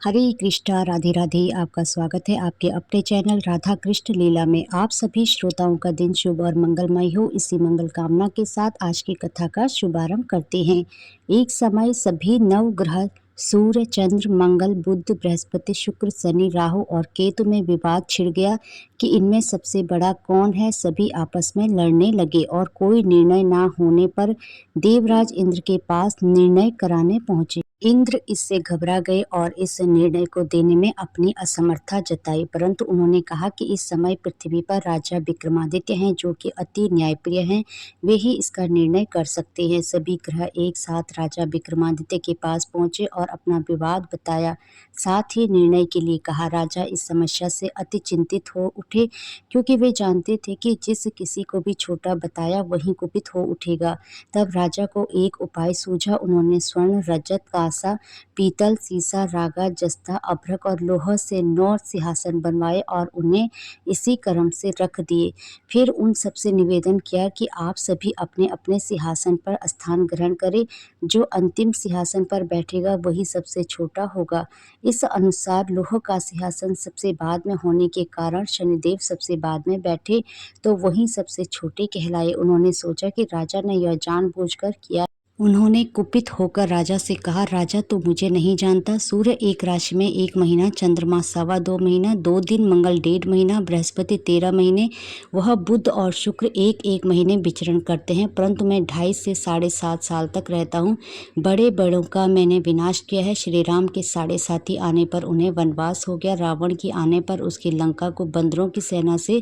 हरे कृष्णा राधे राधे। आपका स्वागत है आपके अपने चैनल राधा कृष्ण लीला में। आप सभी श्रोताओं का दिन शुभ और मंगलमय हो, इसी मंगल कामना के साथ आज की कथा का शुभारंभ करते हैं। एक समय सभी नव ग्रह सूर्य, चंद्र, मंगल, बुध, बृहस्पति, शुक्र, शनि, राहु और केतु में विवाद छिड़ गया कि इनमें सबसे बड़ा कौन है। सभी आपस में लड़ने लगे और कोई निर्णय ना होने पर देवराज इंद्र के पास निर्णय कराने पहुंचे। इंद्र इससे घबरा गए और इस निर्णय को देने में अपनी असमर्थता जताई, परंतु उन्होंने कहा कि इस समय पृथ्वी पर राजा विक्रमादित्य हैं जो कि अति न्यायप्रिय हैं, वे ही इसका निर्णय कर सकते हैं। सभी ग्रह एक साथ राजा विक्रमादित्य के पास पहुंचे और अपना विवाद बताया, साथ ही निर्णय के लिए कहा। राजा इस समस्या से अति चिंतित हो उठे क्योंकि वे जानते थे कि जिस किसी को भी छोटा बताया वही कुपित हो उठेगा। तब राजा को एक उपाय सूझा। उन्होंने स्वर्ण, रजत, कांसा, पीतल, सीसा, रागा, जस्ता, अभ्रक और लोह से 9 सिंहासन बनवाए और उन्हें इसी क्रम से रख दिए। फिर उन सबसे निवेदन किया कि आप सभी अपने अपने सिंहासन पर स्थान ग्रहण करें। जो अंतिम सिंहासन पर बैठेगा वही सबसे छोटा होगा। इस अनुसार लोह का सिंहासन सबसे बाद में होने के कारण शनिदेव सबसे बाद में बैठे, तो वही सबसे छोटे कहलाए। उन्होंने सोचा कि राजा ने यह जानबूझकर किया। उन्होंने कुपित होकर राजा से कहा, राजा तो मुझे नहीं जानता। सूर्य एक राशि में 1 महीना, चंद्रमा 2.25 महीना, 2 दिन, मंगल 1.5 महीना, बृहस्पति 13 महीने, वह बुध और शुक्र 1-1 महीने विचरण करते हैं, परंतु मैं 2.5 से 7.5 साल तक रहता हूँ। बड़े बड़ों का मैंने विनाश किया है। श्री राम के 7.5 आने पर उन्हें वनवास हो गया। रावण की आने पर उसकी लंका को बंदरों की सेना से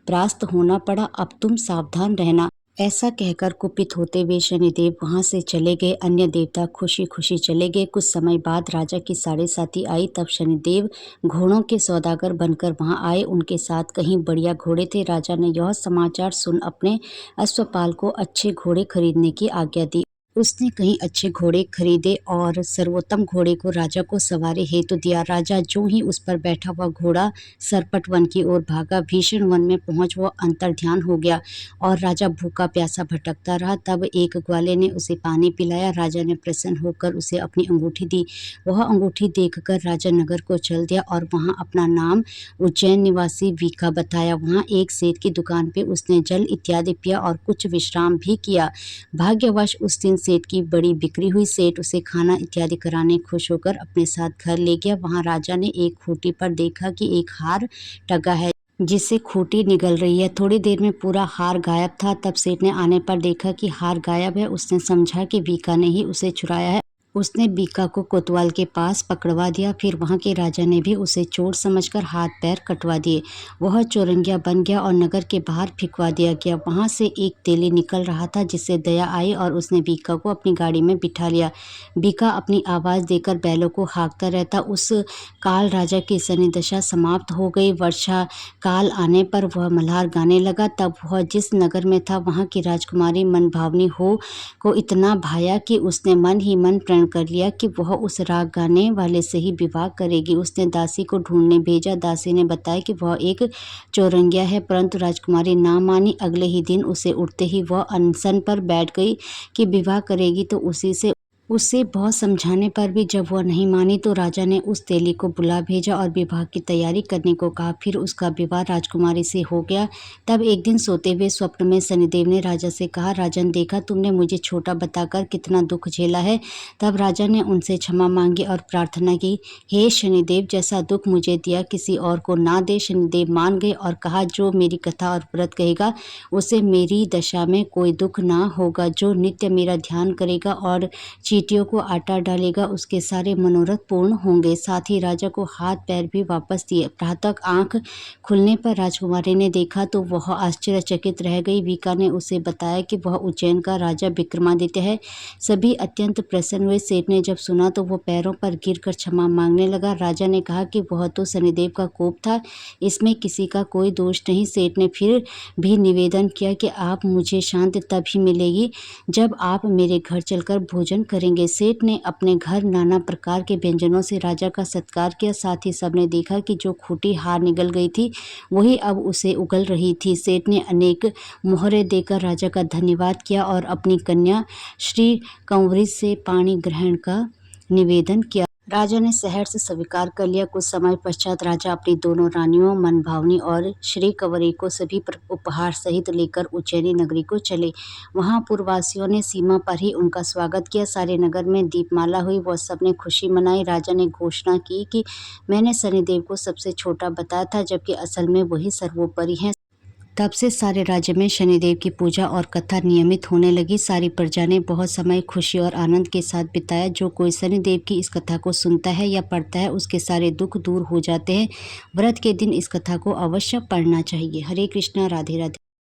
परास्त होना पड़ा। अब तुम सावधान रहना। ऐसा कहकर कुपित होते हुए शनिदेव वहां से चले गए। अन्य देवता खुशी खुशी चले गए। कुछ समय बाद राजा की 7.5 आई, तब शनिदेव घोड़ों के सौदागर बनकर वहां आए। उनके साथ कहीं बढ़िया घोड़े थे। राजा ने यह समाचार सुन अपने अश्वपाल को अच्छे घोड़े खरीदने की आज्ञा दी। उसने कहीं अच्छे घोड़े खरीदे और सर्वोत्तम घोड़े को राजा को सवारी हेतु दिया। राजा जो ही उस पर बैठा हुआ घोड़ा सरपट वन की ओर भागा। भीषण वन में पहुंच वह अंतर्ध्यान हो गया और राजा भूखा प्यासा भटकता रहा। तब एक ग्वाले ने उसे पानी पिलाया। राजा ने प्रसन्न होकर उसे अपनी अंगूठी दी। वह अंगूठी देखकर राजा नगर को चल दिया और वहां अपना नाम उज्जैन निवासी वीका बताया। वहां एक सेठ की दुकान पे उसने जल इत्यादि पिया और कुछ विश्राम भी किया। भाग्यवश उस दिन सेठ की बड़ी बिक्री हुई। सेठ उसे खाना इत्यादि कराने खुश होकर अपने साथ घर ले गया। वहां राजा ने एक खूंटी पर देखा कि एक हार टंगा है जिससे खूंटी निगल रही है। थोड़ी देर में पूरा हार गायब था। तब सेठ ने आने पर देखा कि हार गायब है। उसने समझा कि बीका ने ही उसे चुराया है। उसने बीका को कोतवाल के पास पकड़वा दिया। फिर वहां के राजा ने भी उसे चोर समझकर हाथ पैर कटवा दिए। वह चोरंगिया बन गया और नगर के बाहर फिकवा दिया गया। वहां से एक तेली निकल रहा था जिससे दया आई और उसने बीका को अपनी गाड़ी में बिठा लिया। बीका अपनी आवाज देकर बैलों को हाँकता रहता। उस काल राजा की शनि दशा समाप्त हो गई। वर्षा काल आने पर वह मल्हार गाने लगा। तब वह जिस नगर में था वहां की राजकुमारी मनभावनी हो को इतना भाया कि उसने मन ही मन प्रण कर लिया कि वह उस राग गाने वाले से ही विवाह करेगी। उसने दासी को ढूंढने भेजा। दासी ने बताया कि वह एक चौरंगिया है, परंतु राजकुमारी ना मानी। अगले ही दिन उसे उठते ही वह अनशन पर बैठ गई कि विवाह करेगी, तो उससे बहुत समझाने पर भी जब वह नहीं मानी तो राजा ने उस तेली को बुला भेजा और विवाह की तैयारी करने को कहा। फिर उसका विवाह राजकुमारी से हो गया। तब एक दिन सोते हुए स्वप्न में शनिदेव ने राजा से कहा, राजन देखा तुमने मुझे छोटा बताकर कितना दुख झेला है। तब राजा ने उनसे क्षमा मांगी और प्रार्थना की, हे शनिदेव, जैसा दुख मुझे दिया किसी और को ना दे। शनिदेव मान गए और कहा, जो मेरी कथा और व्रत कहेगा उसे मेरी दशा में कोई दुख ना होगा। जो नित्य मेरा ध्यान करेगा और चींटियों को आटा डालेगा उसके सारे मनोरथ पूर्ण होंगे। साथ ही राजा को हाथ पैर भी वापस दिए। प्रातः आंख खुलने पर राजकुमारी ने देखा तो वह आश्चर्यचकित रह गई। वीका ने उसे बताया कि वह उज्जैन का राजा विक्रमादित्य है। सभी अत्यंत प्रसन्न हुए। सेठ ने जब सुना तो वह पैरों पर गिरकर क्षमा मांगने लगा। राजा ने कहा कि वह तो शनिदेव का कोप था, इसमें किसी का कोई दोष नहीं। सेठ ने फिर भी निवेदन किया कि आप मुझे शांति तभी मिलेगी जब आप मेरे घर चलकर भोजन करेंगे। सेठ ने अपने घर नाना प्रकार के व्यंजनों से राजा का सत्कार किया। साथ ही सबने देखा कि जो खूंटी हार निगल गई थी वही अब उसे उगल रही थी। सेठ ने अनेक मोहरे देकर राजा का धन्यवाद किया और अपनी कन्या श्री कंवरी से पाणी ग्रहण का निवेदन किया। राजा ने शहर से स्वीकार कर लिया। कुछ समय पश्चात राजा अपनी दोनों रानियों मनभावनी और श्री कंवरी को सभी उपहार सहित लेकर उज्जैनी नगरी को चले। वहां पूर्ववासियों ने सीमा पर ही उनका स्वागत किया। सारे नगर में दीपमाला हुई, वह सबने खुशी मनाई। राजा ने घोषणा की कि मैंने शनिदेव को सबसे छोटा बताया था, जबकि असल में वही सर्वोपरि हैं। तब से सारे राज्य में शनिदेव की पूजा और कथा नियमित होने लगी। सारी प्रजा ने बहुत समय खुशी और आनंद के साथ बिताया। जो कोई शनिदेव की इस कथा को सुनता है या पढ़ता है, उसके सारे दुख दूर हो जाते हैं। व्रत के दिन इस कथा को अवश्य पढ़ना चाहिए। हरे कृष्णा, राधे राधे।